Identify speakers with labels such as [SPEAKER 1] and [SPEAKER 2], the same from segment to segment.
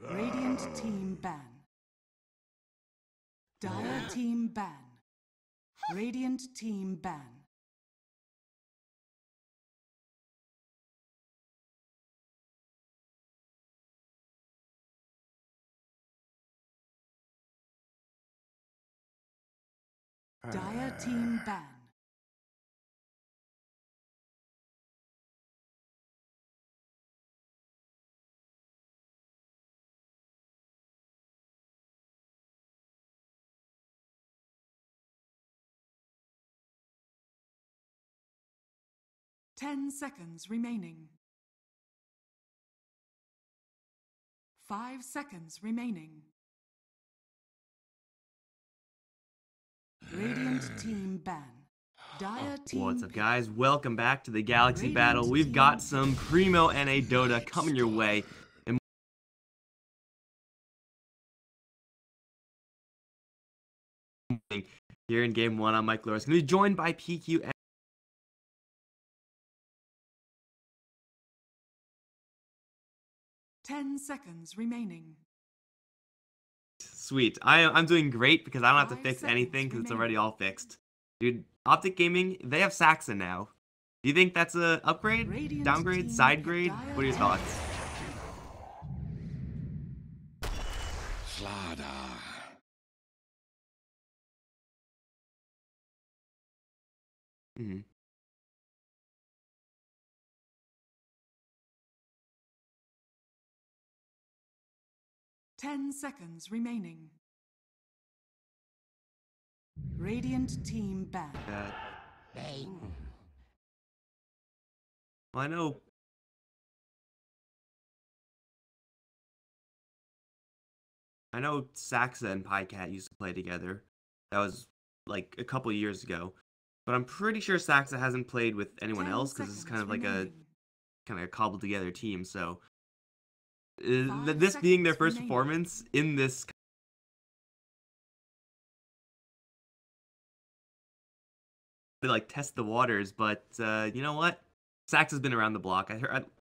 [SPEAKER 1] Radiant team ban. Dire team ban. Radiant team ban. Dire team ban. Ten seconds remaining. 5 seconds remaining. Radiant team ban. Dire team.
[SPEAKER 2] What's up, guys? Welcome back to the Galaxy
[SPEAKER 1] Radiant
[SPEAKER 2] Battle. We've
[SPEAKER 1] team
[SPEAKER 2] got some primo NA Dota coming your way. Here in Game 1, I'm Mike Loris. Going to be joined by PQ.
[SPEAKER 1] 10 seconds remaining.
[SPEAKER 2] Sweet. I'm doing great because I don't have to
[SPEAKER 1] 5
[SPEAKER 2] fix
[SPEAKER 1] seconds
[SPEAKER 2] anything because it's already
[SPEAKER 1] remaining.
[SPEAKER 2] all fixed. Dude, OpTic Gaming, they have Saxa now. Do you think that's a upgrade,
[SPEAKER 1] Radiant
[SPEAKER 2] downgrade,
[SPEAKER 1] team
[SPEAKER 2] side grade?
[SPEAKER 1] Dire
[SPEAKER 2] What are your thoughts?
[SPEAKER 3] Slaughter.
[SPEAKER 2] Mm-hmm.
[SPEAKER 1] Ten seconds remaining. Radiant team ban.
[SPEAKER 3] Bang.
[SPEAKER 2] Well, I know Saxa and PyCat used to play together. That was like a couple years ago. But I'm pretty sure Saxa hasn't played with anyone
[SPEAKER 1] 10
[SPEAKER 2] else because it's kind of like a
[SPEAKER 1] remaining.
[SPEAKER 2] cobbled together team. So
[SPEAKER 1] 5
[SPEAKER 2] this being their
[SPEAKER 1] seconds
[SPEAKER 2] first
[SPEAKER 1] remaining.
[SPEAKER 2] performance in this, they like test the waters. But you know what? Sax has been around the block. I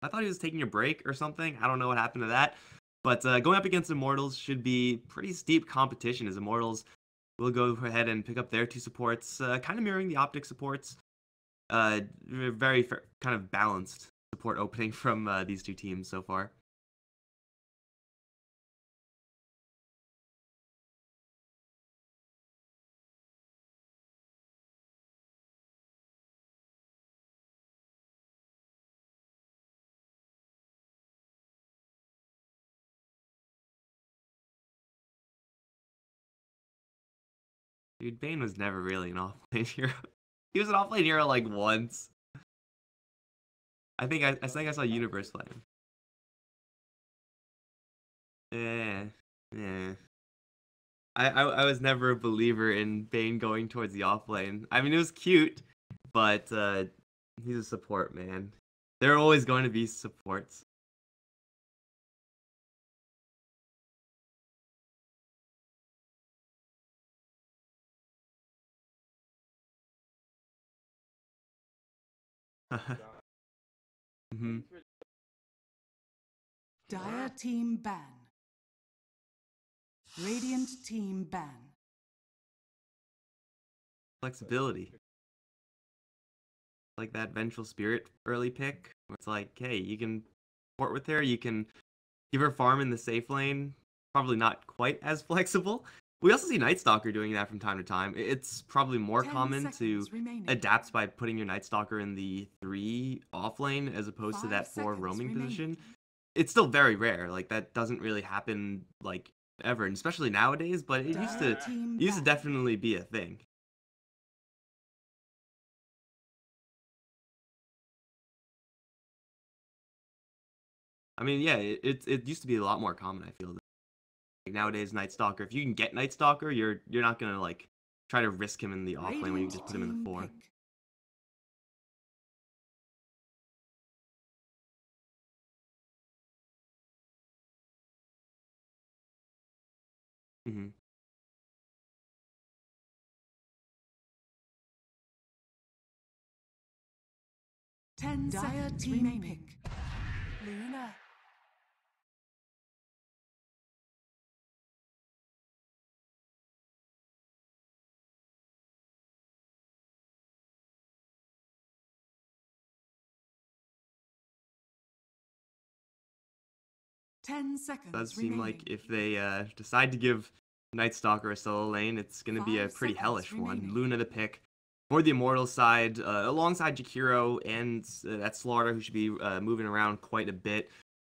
[SPEAKER 2] thought he was taking a break or something. I don't know what happened to that. But going up against Immortals should be pretty steep competition, as Immortals will go ahead and pick up their two supports, kind of mirroring the OpTic supports. Very kind of balanced support opening from these two teams so far. Dude, Bane was never really an off-lane hero. He was an off-lane hero like once. I think I saw Universe play him. Yeah. I was never a believer in Bane going towards the off-lane. I mean, it was cute, but he's a support, man. There are always going to be supports. Mm-hmm.
[SPEAKER 1] Dire team ban. Radiant team ban.
[SPEAKER 2] Flexibility. Like that Vengeful Spirit early pick, where it's like, hey, you can support with her, you can give her farm in the safe lane. Probably not quite as flexible. We also see Night Stalker doing that from time to time. It's probably more
[SPEAKER 1] 10
[SPEAKER 2] common to
[SPEAKER 1] seconds remaining.
[SPEAKER 2] adapt by putting your Night Stalker in the 3 off lane as opposed to
[SPEAKER 1] 5
[SPEAKER 2] that 4
[SPEAKER 1] seconds
[SPEAKER 2] roaming
[SPEAKER 1] remaining.
[SPEAKER 2] position. It's still very rare. Like, that doesn't really happen like ever, and especially nowadays, but it used to
[SPEAKER 1] Team ban.
[SPEAKER 2] definitely be a thing. I mean, yeah, it used to be a lot more common, I feel. Like nowadays, Night Stalker, if you can get Night Stalker, you're not gonna like try to risk him in the off lane when you can just put him in the
[SPEAKER 1] team
[SPEAKER 2] 4.
[SPEAKER 1] pick.
[SPEAKER 2] Mm-hmm.
[SPEAKER 1] Dire seconds team remaining. Pick. Luna. 10 seconds
[SPEAKER 2] Does seem
[SPEAKER 1] remaining.
[SPEAKER 2] like if they decide to give Night Stalker a solo lane, it's going to be a
[SPEAKER 1] 5
[SPEAKER 2] pretty
[SPEAKER 1] seconds
[SPEAKER 2] hellish one.
[SPEAKER 1] remaining.
[SPEAKER 2] Luna the pick for the Immortals side, alongside Jakiro and that Slaughter, who should be moving around quite a bit.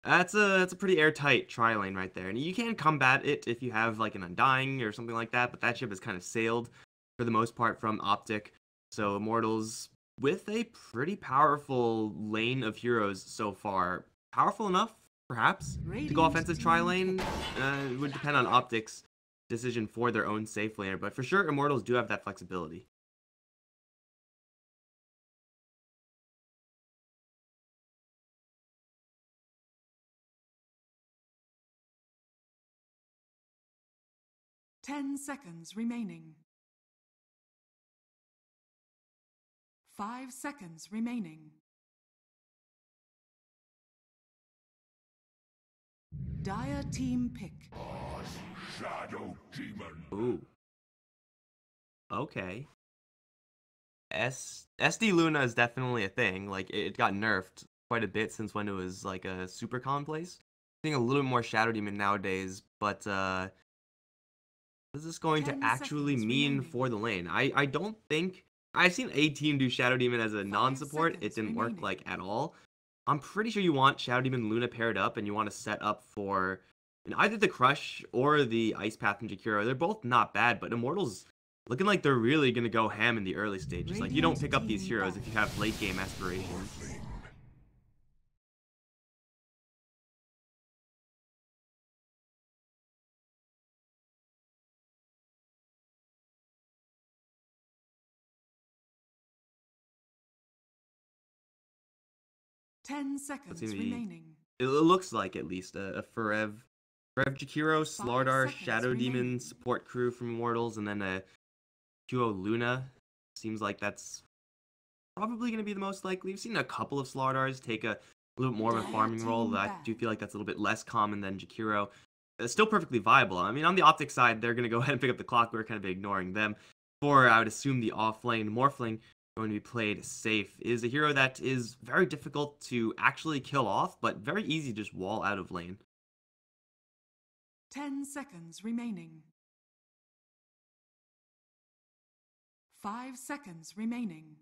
[SPEAKER 2] That's a pretty airtight tri lane right there, and you can combat it if you have like an Undying or something like that. But that ship has kind of sailed for the most part from OpTic. So Immortals with a pretty powerful lane of heroes so far, powerful enough perhaps to go offensive tri lane. It would depend on OpTic's decision for their own safe laner, but for sure Immortals do have that flexibility.
[SPEAKER 1] Ten seconds remaining. 5 seconds remaining. Dire team pick.
[SPEAKER 3] Shadow Demon.
[SPEAKER 2] Ooh. Okay. SD Luna is definitely a thing. Like it got nerfed quite a bit since when it was like a super commonplace. I think a little bit more Shadow Demon nowadays, but what is this going to
[SPEAKER 1] 10
[SPEAKER 2] actually
[SPEAKER 1] seconds
[SPEAKER 2] mean
[SPEAKER 1] remaining.
[SPEAKER 2] for the lane? I don't think I've seen a team do Shadow Demon as a
[SPEAKER 1] 5
[SPEAKER 2] non-support. It
[SPEAKER 1] seconds
[SPEAKER 2] didn't work
[SPEAKER 1] remaining.
[SPEAKER 2] like at all. I'm pretty sure you want Shadow Demon and Luna paired up, and you want to set up for either the Crush or the Ice Path and Jakiro. They're both not bad, but Immortals looking like they're really gonna go ham in the early stages. Like you don't pick up these heroes if you have late game aspirations.
[SPEAKER 1] 10
[SPEAKER 2] It's
[SPEAKER 1] seconds
[SPEAKER 2] gonna be.
[SPEAKER 1] remaining.
[SPEAKER 2] It looks like at least a Forev Jakiro, Slardar,
[SPEAKER 1] seconds
[SPEAKER 2] Shadow Demon
[SPEAKER 1] remaining.
[SPEAKER 2] support crew from Immortals, and then a Duo Luna. Seems like that's probably going to be the most likely. We've seen a couple of Slardars take a little bit more of a farming role. That I do feel like that's a little bit less common than Jakiro. It's still perfectly viable. I mean, on the OpTic side, they're going to go ahead and pick up the clock. We're kind of ignoring them. For, I would assume, the off-lane Morphling going to be played safe is a hero that is very difficult to actually kill off, but very easy to just wall out of lane.
[SPEAKER 1] 10 seconds remaining. 5 seconds remaining.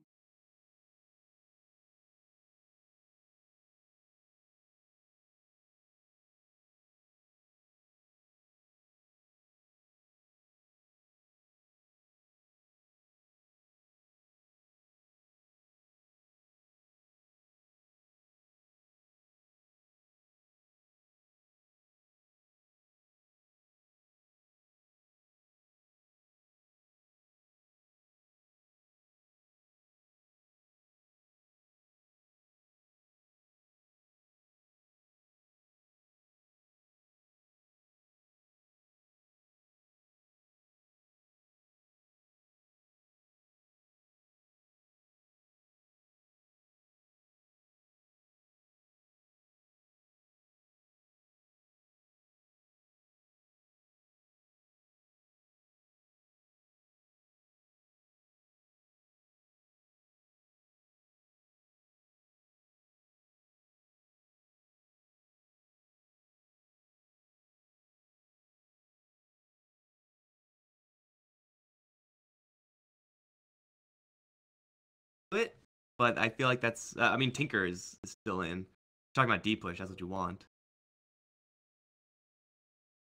[SPEAKER 2] But I feel like that's. I mean, Tinker is still in. Talking about deep push, that's what you want.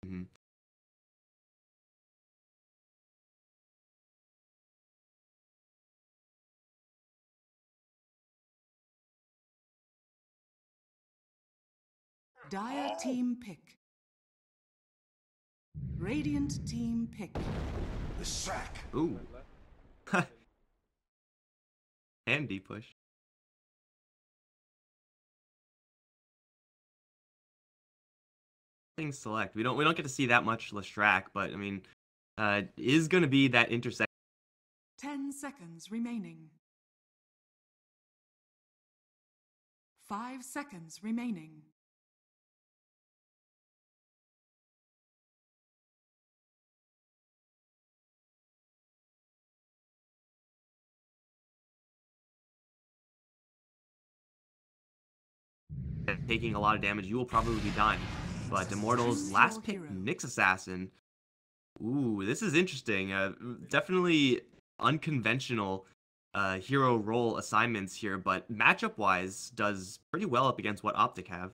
[SPEAKER 2] Mm-hmm.
[SPEAKER 1] Dire team pick. Radiant team pick.
[SPEAKER 3] The sack.
[SPEAKER 2] Ooh. And deep push. Things select. We don't get to see that much Lestrak, but I mean, is going to be that intersection.
[SPEAKER 1] 10 seconds remaining. 5 seconds remaining.
[SPEAKER 2] Taking a lot of damage. You will probably be dying. But Immortals last pick
[SPEAKER 1] Hero.
[SPEAKER 2] Nyx Assassin. Ooh, this is interesting. Definitely unconventional hero role assignments here, but matchup wise does pretty well up against what OpTic have.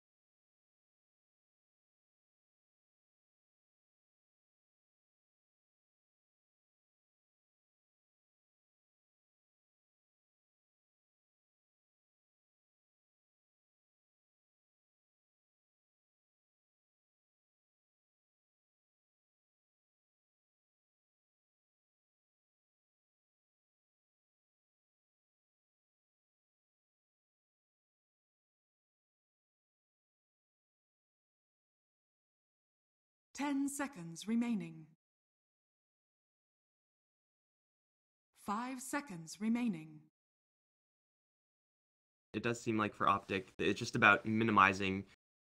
[SPEAKER 1] Ten seconds remaining. 5 seconds remaining.
[SPEAKER 2] It does seem like for OpTic, it's just about minimizing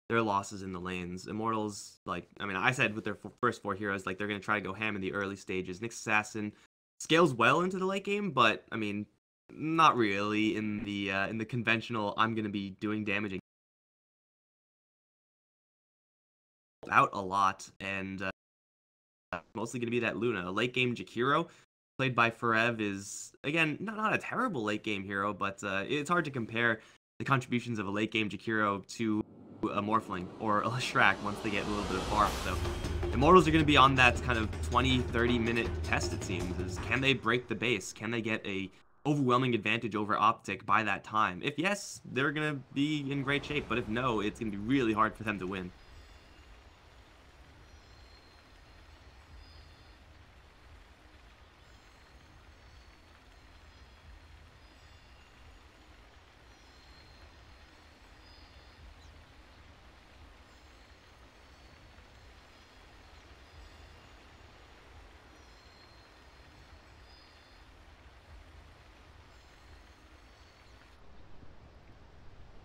[SPEAKER 2] their losses in the lanes. Immortals, like, I mean, I said with their first 4 heroes, like, they're going to try to go ham in the early stages. Nyx Assassin scales well into the late game, but, I mean, not really in the conventional, I'm going to be doing damage out a lot, and mostly going to be that Luna. A late game Jakiro, played by Forev, is, again, not a terrible late game hero, but it's hard to compare the contributions of a late game Jakiro to a Morphling or a Shrek once they get a little bit of farm. So Immortals are going to be on that kind of 20-30 minute test, it seems. Is can they break the base? Can they get a overwhelming advantage over OpTic by that time? If yes, they're going to be in great shape, but if no, it's going to be really hard for them to win.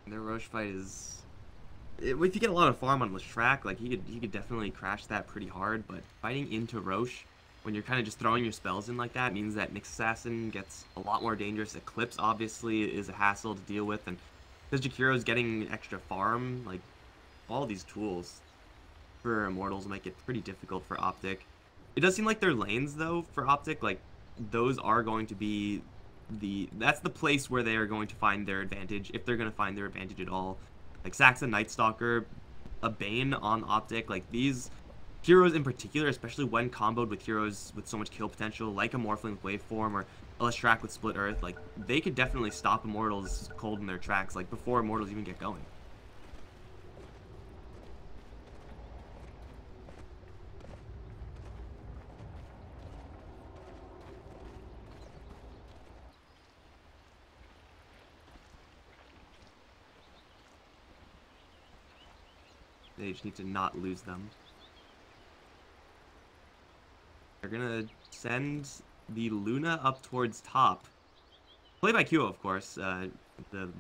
[SPEAKER 2] Their Roche fight is... If you get a lot of farm on Leshrac, like, he could definitely crash that pretty hard, but fighting into Roche, when you're kind of just throwing your spells in like that, means that Nyx Assassin gets a lot more dangerous. Eclipse, obviously, is a hassle to deal with, and because Jakiro's getting extra farm, like, all these tools for Immortals make it pretty difficult for OpTic. It does seem like their lanes, though, for OpTic, like, those are going to be that's the place where they are going to find their advantage, if they're going to find their advantage at all. Like Saxon Night Stalker, a Bane on OpTic, like these heroes in particular, especially when comboed with heroes with so much kill potential, like a Morphling with Waveform or a Leshrac with Split Earth, like they could definitely stop Immortals cold in their tracks, like before Immortals even get going. They just need to not lose them. They're gonna send the Luna up towards top. Played by Kyo, of course, the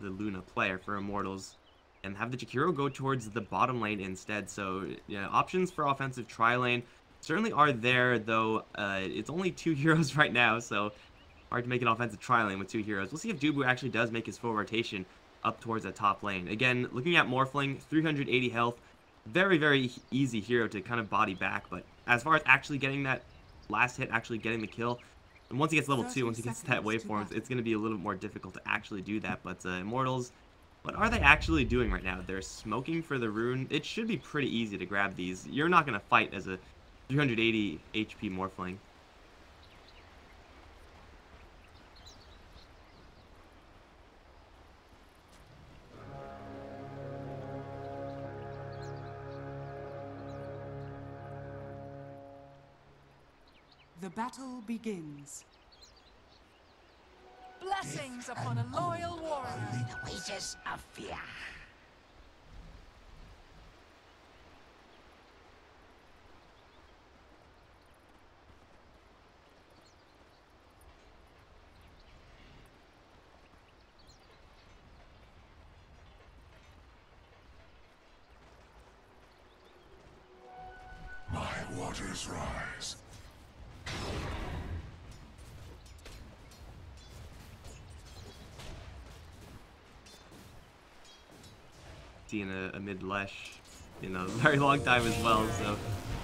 [SPEAKER 2] Luna player for Immortals. And have the Jakiro go towards the bottom lane instead. So, yeah, options for offensive tri-lane certainly are there, though it's only 2 heroes right now, so hard to make an offensive tri-lane with 2 heroes. We'll see if Dubu actually does make his full rotation up towards that top lane. Again, looking at Morphling, 380 health. Very, very easy hero to kind of body back, but as far as actually getting that last hit, actually getting the kill, and once he gets level 2, once he gets that waveforms, it's going to be a little bit more difficult to actually do that. But Immortals, what are they actually doing right now? They're smoking for the rune. It should be pretty easy to grab these. You're not going to fight as a 380 HP Morphling.
[SPEAKER 1] The battle begins.
[SPEAKER 4] Blessings upon a loyal warrior.
[SPEAKER 3] The wages of fear. My waters rise.
[SPEAKER 2] Seeing a mid Lesh in a very long time as well. So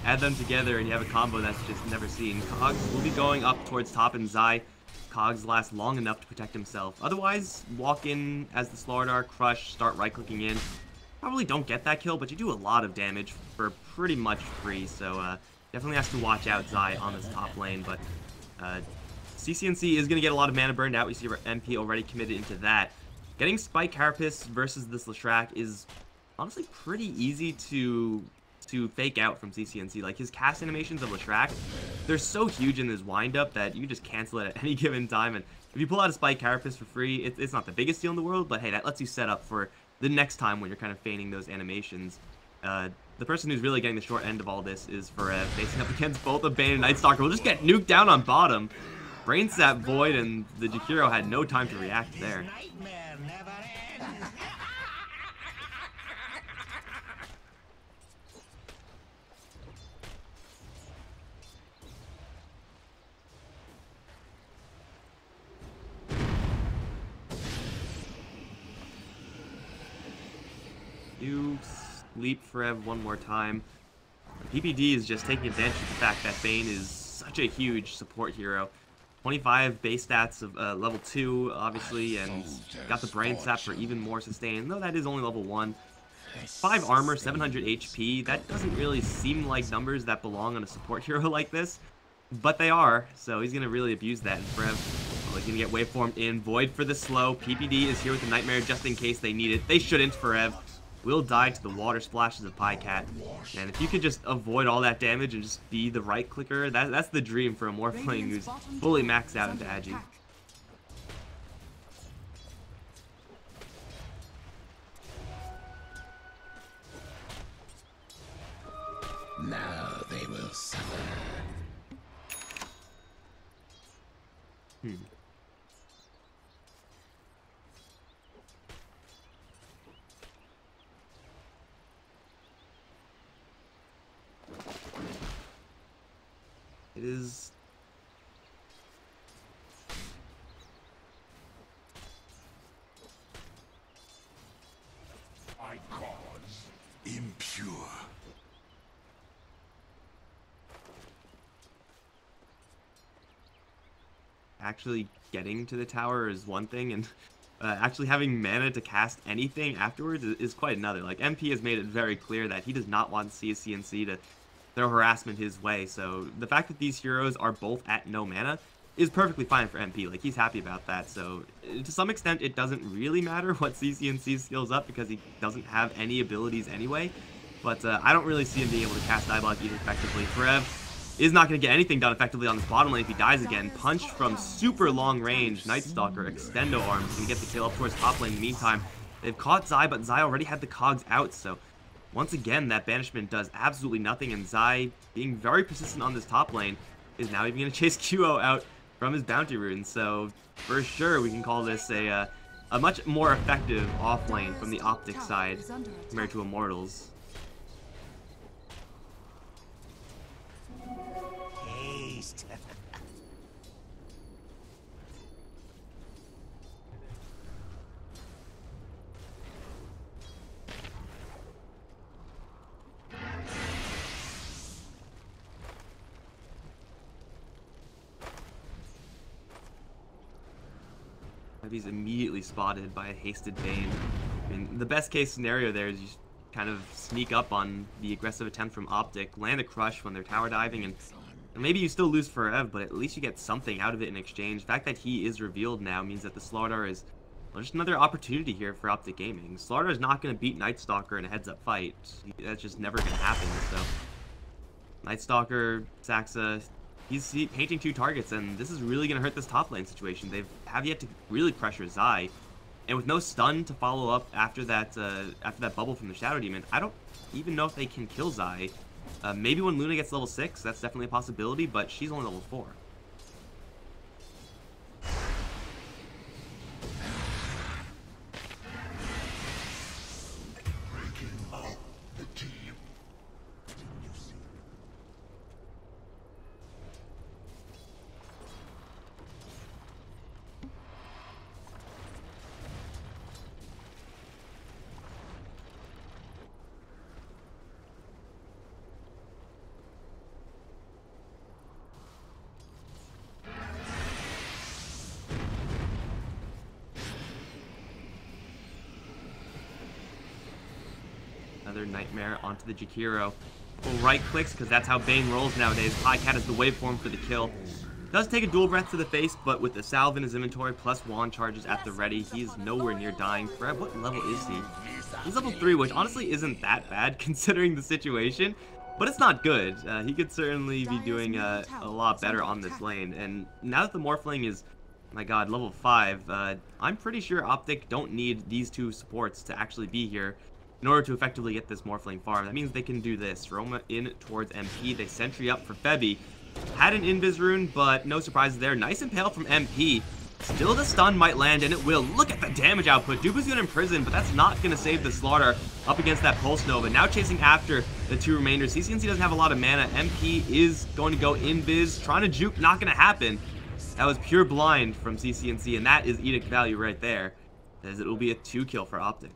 [SPEAKER 2] add them together and you have a combo that's just never seen. Cogs will be going up towards top, and Zai, Cogs lasts long enough to protect himself. Otherwise, walk in as the Slardar, crush, start right-clicking in. Probably don't get that kill, but you do a lot of damage for pretty much free, so definitely has to watch out Zai on this top lane, but CCNC is going to get a lot of mana burned out. We see MP already committed into that. Getting Spike Carapace versus this Leshrac is honestly pretty easy to fake out from CCNC. Like, his cast animations of Leshrac, they're so huge in this windup that you can just cancel it at any given time, and if you pull out a Spike Carapace for free, it's not the biggest deal in the world, but hey, that lets you set up for the next time when you're kind of feigning those animations. The person who's really getting the short end of all this is Forev, facing up against both a Bane and Night Stalker. We'll just get nuked down on bottom. Brain Sap Void, and the Jakiro had no time to react there. You sleep Forev one more time. PPD is just taking advantage of the fact that Bane is such a huge support hero. 25 base stats of level 2, obviously, and got the Brain Sap for even more sustain, though that is only level 1. 5 armor, 700 HP, that doesn't really seem like numbers that belong on a support hero like this, but they are, so he's going to really abuse that. And Forev, he's going to get waveformed in. Void for the slow. PPD is here with the Nightmare just in case they need it. They shouldn't. Forev will die to the water splashes of Pycat. And if you could just avoid all that damage and just be the right clicker, that's the dream for a Morphling who's fully maxed out into Agi.
[SPEAKER 3] Now they will suffer.
[SPEAKER 2] It is...
[SPEAKER 3] My cause impure.
[SPEAKER 2] Actually getting to the tower is one thing, and actually having mana to cast anything afterwards is quite another. Like, MP has made it very clear that he does not want CNC to throw harassment his way, so the fact that these heroes are both at no mana is perfectly fine for MP. Like, he's happy about that, so to some extent it doesn't really matter what CCNC skills up because he doesn't have any abilities anyway, but I don't really see him being able to cast Diabolic either effectively. Forev is not going to get anything done effectively on this bottom lane if he dies again. Punched from super long range. Night Stalker, Extendo Arms, going to get the kill up towards top lane. In the meantime, they've caught Zai, but Zai already had the cogs out, so once again, that banishment does absolutely nothing, and Zai, being very persistent on this top lane, is now even going to chase QO out from his bounty rune. So for sure, we can call this a much more effective off lane from the OpTic side compared to Immortals.
[SPEAKER 3] Haste.
[SPEAKER 2] He's immediately spotted by a hasted Bane. I mean, the best case scenario there is you kind of sneak up on the aggressive attempt from OpTic, land a crush when they're tower diving, and maybe you still lose Forev, but at least you get something out of it in exchange. The fact that he is revealed now means that the Slardar is just another opportunity here for OpTic Gaming. Slardar is not going to beat Night Stalker in a heads-up fight. That's just never going to happen, so Night Stalker, Saxa, he's painting 2 targets, and this is really going to hurt this top lane situation. They have yet to really pressure Zai, and with no stun to follow up after that bubble from the Shadow Demon, I don't even know if they can kill Zai. Maybe when Luna gets level 6, that's definitely a possibility, but she's only level 4. Another Nightmare onto the Jakiro. Full right clicks, because that's how Bane rolls nowadays. Podcat is the waveform for the kill. Does take a dual breath to the face, but with the salve in his inventory plus wand charges at the ready, he's nowhere near dying. Fred, what level is he? He's level 3, which honestly isn't that bad considering the situation, but it's not good. He could certainly be doing a lot better on this lane. And now that the Morphling is, my god, level 5, I'm pretty sure OpTic don't need these two supports to actually be here in order to effectively get this Morphling farm. That means they can do this. Roma in towards MP. They sentry up for Febby. Had an Invis rune, but no surprises there. Nice impale from MP. Still the stun might land, and it will. Look at the damage output. Dubu's gonna imprison, but that's not gonna save the Slaughter up against that Pulse Nova. Now chasing after the two remainders. CCNC doesn't have a lot of mana. MP is going to go Invis. Trying to juke, not gonna happen. That was pure blind from CCNC, and that is Edict value right there, as it will be a 2-kill for OpTic.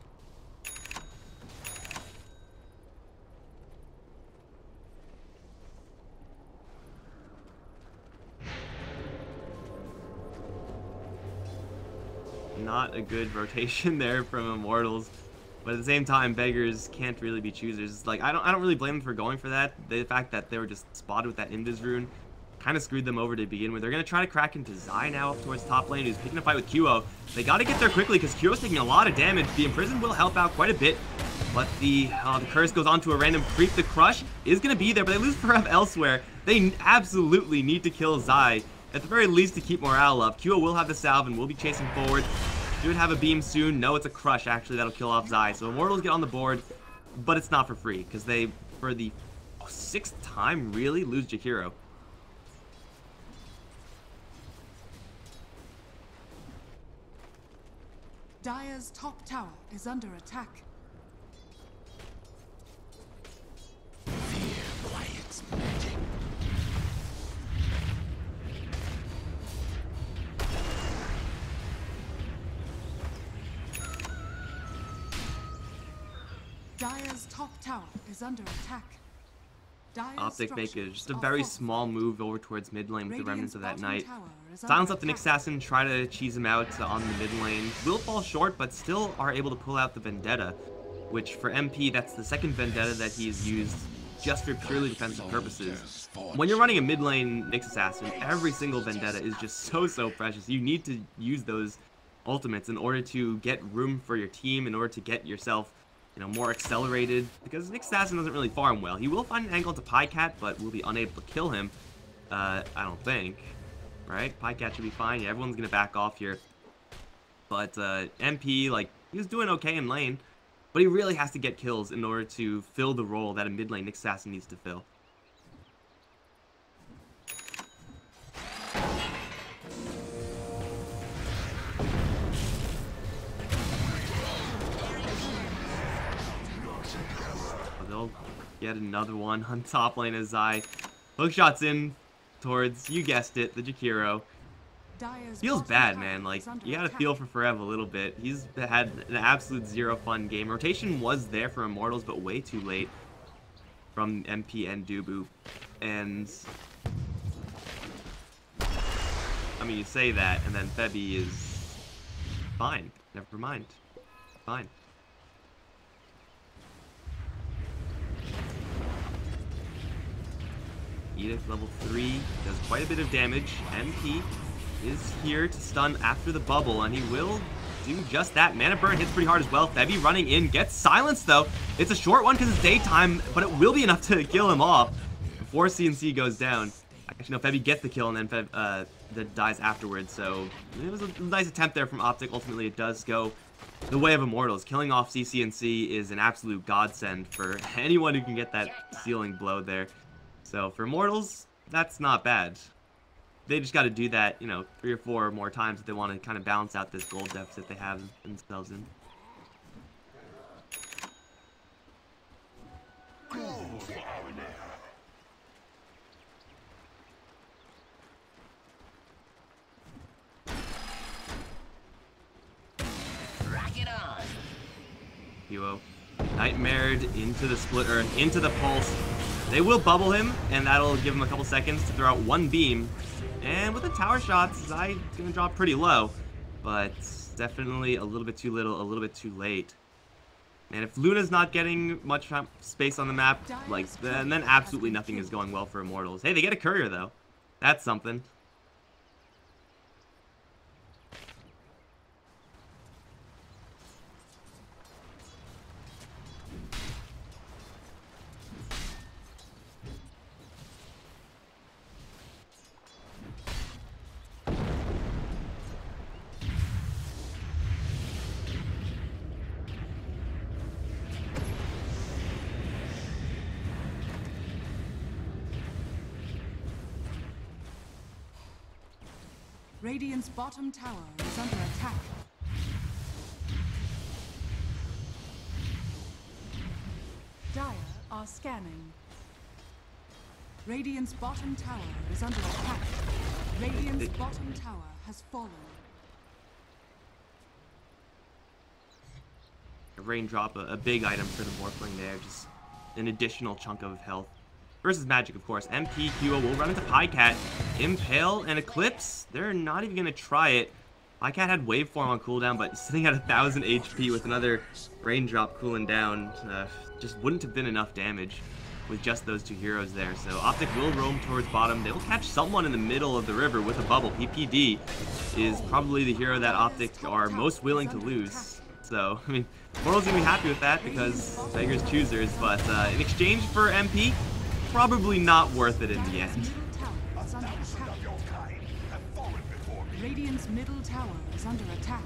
[SPEAKER 2] Not a good rotation there from Immortals, but at the same time, beggars can't really be choosers. It's like I don't really blame them for going for that. The fact that they were just spotted with that Invis rune kind of screwed them over to begin with. They're gonna try to crack into Zai now up towards top lane, who's picking a fight with QO. They got to get there quickly because QO's taking a lot of damage. The Imprison will help out quite a bit, but the curse goes on to a random creep. The crush is gonna be there, but they lose Forev elsewhere. They absolutely need to kill Zai, at the very least, to keep morale up. QO will have the salve and will be chasing forward. Should have a beam soon. No, it's a crush, actually, that'll kill off Zai. So Immortals get on the board, but it's not for free, because they, for the 6th time, really lose Jakiro.
[SPEAKER 1] Dire's top tower is under attack.
[SPEAKER 3] Fear quiets magic.
[SPEAKER 1] Dire's top tower is under attack. Dire's
[SPEAKER 2] OpTic make
[SPEAKER 1] structures
[SPEAKER 2] just a
[SPEAKER 1] are
[SPEAKER 2] very
[SPEAKER 1] fortified.
[SPEAKER 2] small move over towards mid lane with the remnants
[SPEAKER 1] Radiant's
[SPEAKER 2] of that
[SPEAKER 1] bottom
[SPEAKER 2] knight.
[SPEAKER 1] tower is
[SPEAKER 2] Silence
[SPEAKER 1] under
[SPEAKER 2] up the Nick
[SPEAKER 1] attack.
[SPEAKER 2] Assassin, try to cheese him out on the mid lane. Will fall short, but still are able to pull out the Vendetta, which for MP, that's the second Vendetta that he has used just for purely defensive purposes. When you're running a mid lane Nick Assassin, every single Vendetta is just so precious. You need to use those ultimates in order to get room for your team, in order to get yourself, you know, more accelerated, because Nick Assassin doesn't really farm well. He will find an angle to Pycat, but will be unable to kill him. I don't think. Right? Pycat should be fine. Yeah, everyone's gonna back off here. But MP, like, he was doing okay in lane, but he really has to get kills in order to fill the role that a mid lane Nick Assassin needs to fill. They'll get another one on top lane as Zai hook shots in towards, you guessed it, the Jakiro.
[SPEAKER 1] Dire's
[SPEAKER 2] Feels
[SPEAKER 1] bottom
[SPEAKER 2] bad,
[SPEAKER 1] tower
[SPEAKER 2] man. Like,
[SPEAKER 1] is under
[SPEAKER 2] you gotta
[SPEAKER 1] attack.
[SPEAKER 2] feel for Forev a little bit. He's had an absolute zero fun game. Rotation was there for Immortals, but way too late from MP and Dubu. And I mean, you say that, and then Febby is fine. Never mind. Fine. Edict level 3 does quite a bit of damage. MP is here to stun after the bubble, and he will do just that. Mana burn hits pretty hard as well. Febby running in, gets silenced though. It's a short one because it's daytime, but it will be enough to kill him off before CNC goes down. Actually, no, Febby gets the kill, and then Feb that dies afterwards, so it was a nice attempt there from OpTic. Ultimately, it does go the way of Immortals. Killing off CCNC is an absolute godsend for anyone who can get that ceiling blow there. So for Immortals, that's not bad. They just got to do that, you know, 3 or 4 more times if they want to kind of balance out this gold deficit they have themselves in.
[SPEAKER 3] Rock it on.
[SPEAKER 2] Duo nightmared into the split, or into the pulse. They will bubble him, and that'll give him a couple seconds to throw out one beam. And with the tower shots, Zai's gonna drop pretty low, but definitely a little bit too little, a little bit too late. And if Luna's not getting much space on the map, like, then absolutely nothing is going well for Immortals. Hey, they get a courier, though. That's something.
[SPEAKER 1] Radiant's bottom tower is under attack. Dire are scanning. Radiant's bottom tower is under attack. Radiant's bottom tower has fallen.
[SPEAKER 2] A raindrop, a big item for the Morphling there, just an additional chunk of health. Versus Magic, of course. MP, QO will run into Pycat. Impale and Eclipse, they're not even going to try it. Pycat had Waveform on cooldown, but sitting at 1000 HP with another Raindrop cooling down just wouldn't have been enough damage with just those two heroes there. So OpTic will roam towards bottom. They will catch someone in the middle of the river with a bubble. PPD is probably the hero that OpTic are most willing to lose. So, I mean, Mortal's going to be happy with that because beggars choosers, but in exchange for MP, probably not worth it in the end.
[SPEAKER 1] Radiant's middle tower is under attack.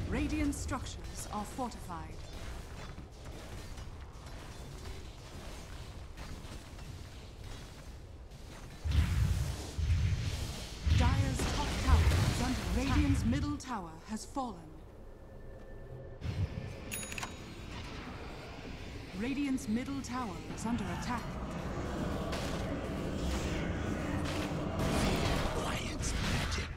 [SPEAKER 1] Radiant structures are fortified. Dire's top tower is under attack. Radiant's middle tower has fallen. Radiant's middle tower is under attack.
[SPEAKER 3] Quiet's magic.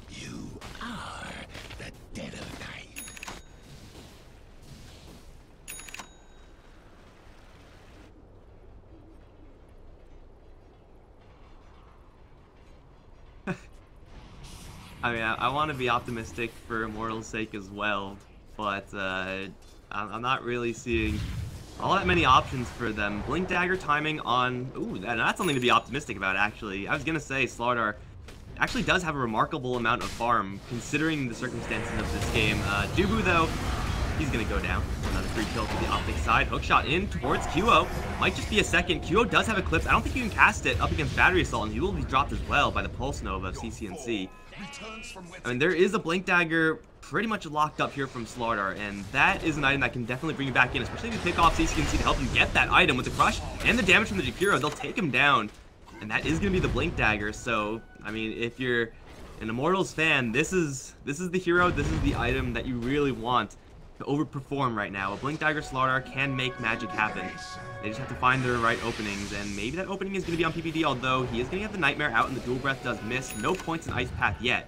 [SPEAKER 3] You are the dead of night.
[SPEAKER 2] I mean, I want to be optimistic for Immortal's sake as well, but I'm not really seeing all that many options for them. Blink Dagger timing on... Ooh, that's something to be optimistic about, actually. I was going to say, Slardar actually does have a remarkable amount of farm, considering the circumstances of this game. Dubu, though, he's going to go down. Another free kill to the OpTic side. Hookshot in towards QO. Might just be a second. QO does have Eclipse. I don't think you can cast it up against Battery Assault, and he will be dropped as well by the Pulse Nova of CCNC. I mean, there is a Blink Dagger pretty much locked up here from Slardar, and that is an item that can definitely bring you back in, especially if you pick off CCNC to help him get that item with the Crush and the damage from the Jakiro. They'll take him down, and that is going to be the Blink Dagger. So, I mean, if you're an Immortals fan, this is the hero, this is the item that you really want to overperform right now. A Blink Dagger Slardar can make magic happen. They just have to find their right openings, and maybe that opening is going to be on PPD, although he is going to get the Nightmare out and the Dual Breath does miss. No points in Ice Path yet.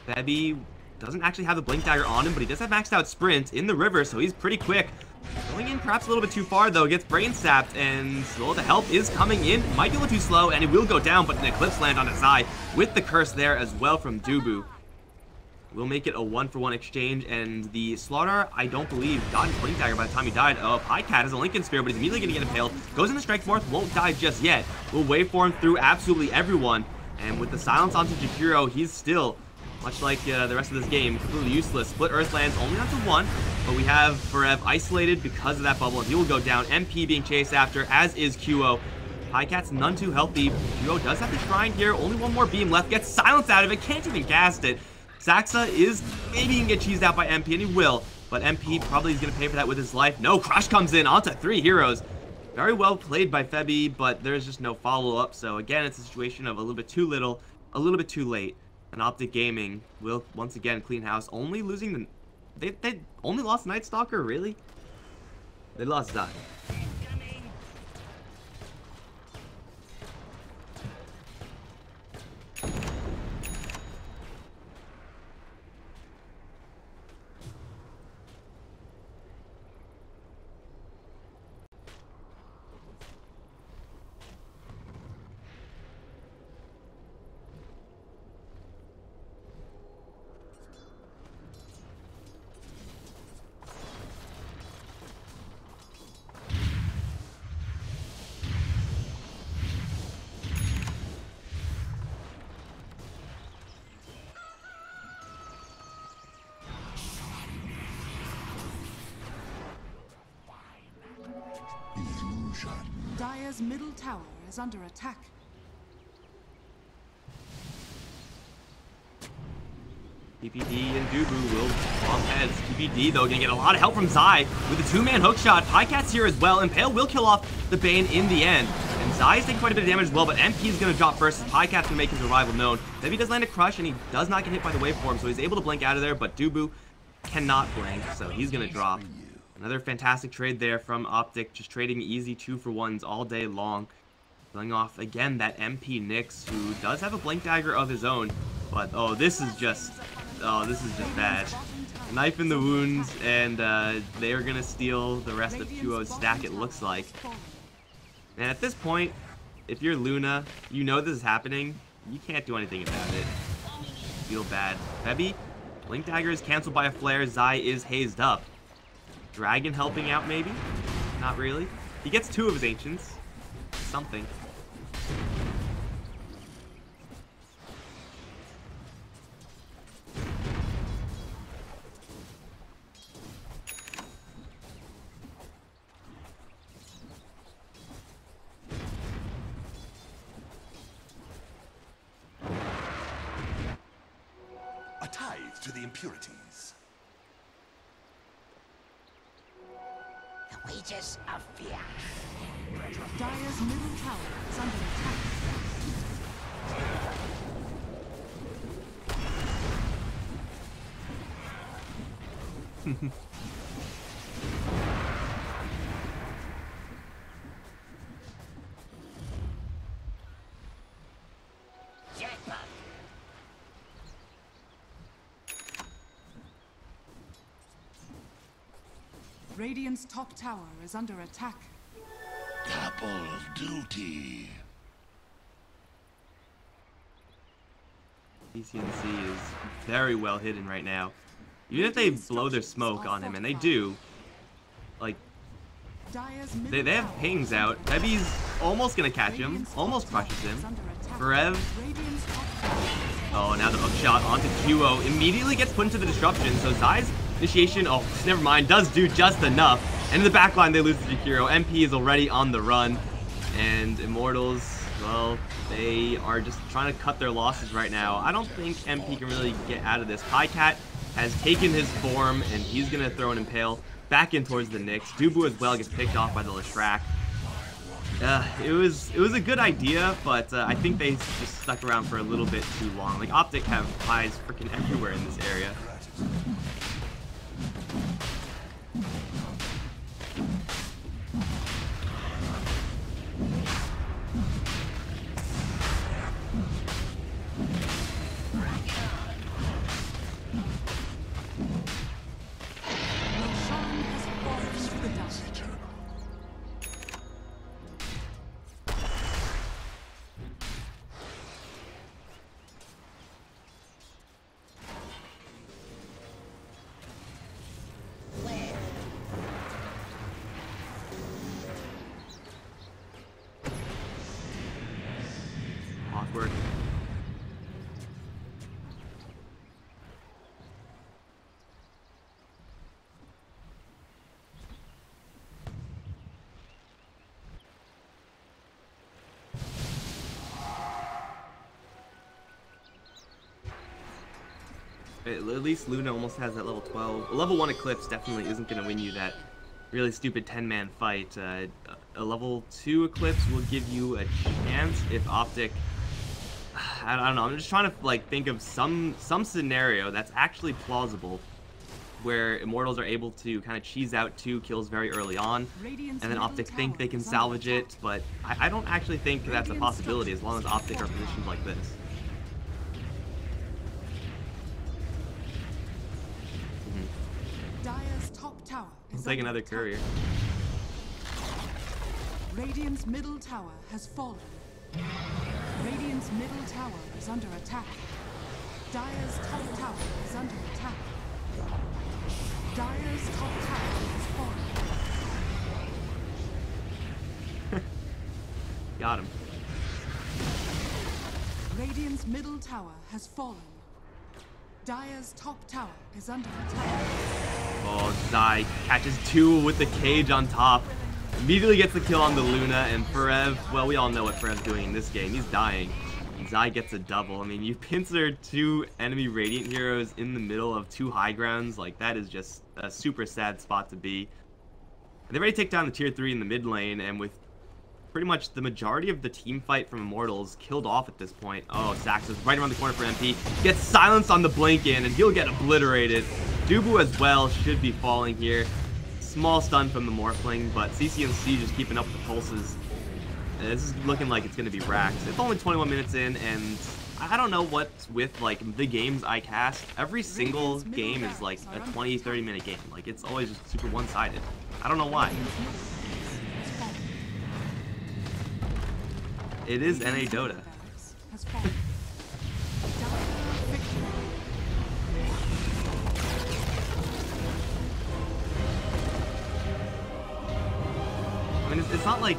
[SPEAKER 2] Febby doesn't actually have the Blink Dagger on him, but he does have maxed out Sprint in the river, so he's pretty quick. Going in perhaps a little bit too far, though. Gets Brain Sapped, and well, the help is coming in. Might be a little too slow, and it will go down, but an Eclipse land on his side with the Curse there as well from Dubu. We'll make it a 1-for-1 exchange, and the Slardar, I don't believe, got his Blink Dagger by the time he died. Pycat has a Lincoln Spear, but he's immediately going to get impaled. Goes into Strike Force, won't die just yet. Will waveform through absolutely everyone, and with the silence onto Jakiro, he's still, much like the rest of this game, completely useless. Split Earth lands only onto one, but we have Forev isolated because of that bubble, and he will go down. MP being chased after, as is QO. Pycat's none too healthy. QO does have the Shrine here, only one more beam left. Gets silence out of it, can't even cast it. Saxa is maybe he can get cheesed out by MP, and he will, but MP probably is going to pay for that with his life. No, Crush comes in onto 3 heroes. Very well played by Febby, but there's just no follow-up, so again, it's a situation of a little bit too little, a little bit too late. And OpTic Gaming will once again clean house, only losing the... They only lost Night Stalker, really? They lost that.
[SPEAKER 3] illusion.
[SPEAKER 1] Dire's middle tower is under attack.
[SPEAKER 2] PPD and Dubu will bump heads. PPD, though, gonna get a lot of help from Zai with a two-man hookshot. Pycat's here as well, and Pale will kill off the Bane in the end. And Zai's taking quite a bit of damage as well, but MP is gonna drop first. Pycat's gonna make his arrival known. Debbie does land a crush, and he does not get hit by the waveform, so he's able to blink out of there, but Dubu cannot blink, so he's gonna drop. Another fantastic trade there from OpTic, just trading easy 2-for-1s all day long. Going off, again, that MP Nyx, who does have a blink dagger of his own, but, oh, this is just bad. A knife in the wounds, and they are gonna steal the rest of QO's stack, it looks like. And at this point, if you're Luna, you know this is happening, you can't do anything about it. Feel bad. Febby, blink dagger is canceled by a flare. Zai is hazed up. Dragon helping out, maybe? Not really. He gets 2 of his ancients. Something.
[SPEAKER 3] A tithe to the impurities.
[SPEAKER 5] The wages of fear.
[SPEAKER 1] Dire's middle tower is under attack.
[SPEAKER 5] Jackpot.
[SPEAKER 1] Radiant's top tower is under attack.
[SPEAKER 3] Double duty.
[SPEAKER 2] PCNC is very well hidden right now. Even if they blow their smoke on him, and they do, like,
[SPEAKER 1] Dire's
[SPEAKER 2] they have pings out. Febby's almost gonna catch him, almost crushes him. Berev, oh, now the hookshot onto QO immediately gets put into the disruption, so Zai's initiation, oh, never mind, does do just enough. And in the backline, they lose to Jakiro. MP is already on the run, and Immortals, well, they are just trying to cut their losses right now. I don't think MP can really get out of this. Pycat has taken his form, and he's going to throw an Impale back in towards the Nyx. Dubu as well gets picked off by the Leshrac. It was a good idea, but I think they just stuck around for a little bit too long. Like, OpTic have eyes freaking everywhere in this area. Awkward. At least Luna almost has that level 12. A level 1 Eclipse definitely isn't going to win you that really stupid 10-man fight. A level 2 Eclipse will give you a chance if OpTic... I don't know, I'm just trying to like think of some scenario that's actually plausible where Immortals are able to kind of cheese out 2 kills very early on, and then OpTic think they can salvage it, but I don't actually think that's a possibility as long as OpTic are positioned like this.
[SPEAKER 1] Dire's top tower is
[SPEAKER 2] Let's take
[SPEAKER 1] under
[SPEAKER 2] another
[SPEAKER 1] attack.
[SPEAKER 2] courier.
[SPEAKER 1] Radiant's middle tower has fallen. Radiant's middle tower is under attack. Dire's top tower is under attack. Dire's top tower has fallen.
[SPEAKER 2] Got him.
[SPEAKER 1] Radiant's middle tower has fallen. Dire's top tower is under attack.
[SPEAKER 2] Oh, Zai catches 2 with the cage on top. Immediately gets the kill on the Luna, and Ferev, well, we all know what Ferev's doing in this game. He's dying. Zai gets a double. I mean, you pincer 2 enemy Radiant heroes in the middle of 2 high grounds. Like, that is just a super sad spot to be. They've already taken down the tier 3 in the mid lane, and with pretty much the majority of the team fight from Immortals killed off at this point. Oh, Sax is right around the corner for MP. Gets silenced on the blink in, and he'll get obliterated. Dubu as well should be falling here. Small stun from the Morphling, but CCMC just keeping up with the pulses. This is looking like it's going to be racked. It's only 21 minutes in, and I don't know what's with, like, the games I cast. Every single game is, like, a 20-30 minute game. Like, it's always just super one-sided. I don't know why. It is NA Dota. I mean, it's not like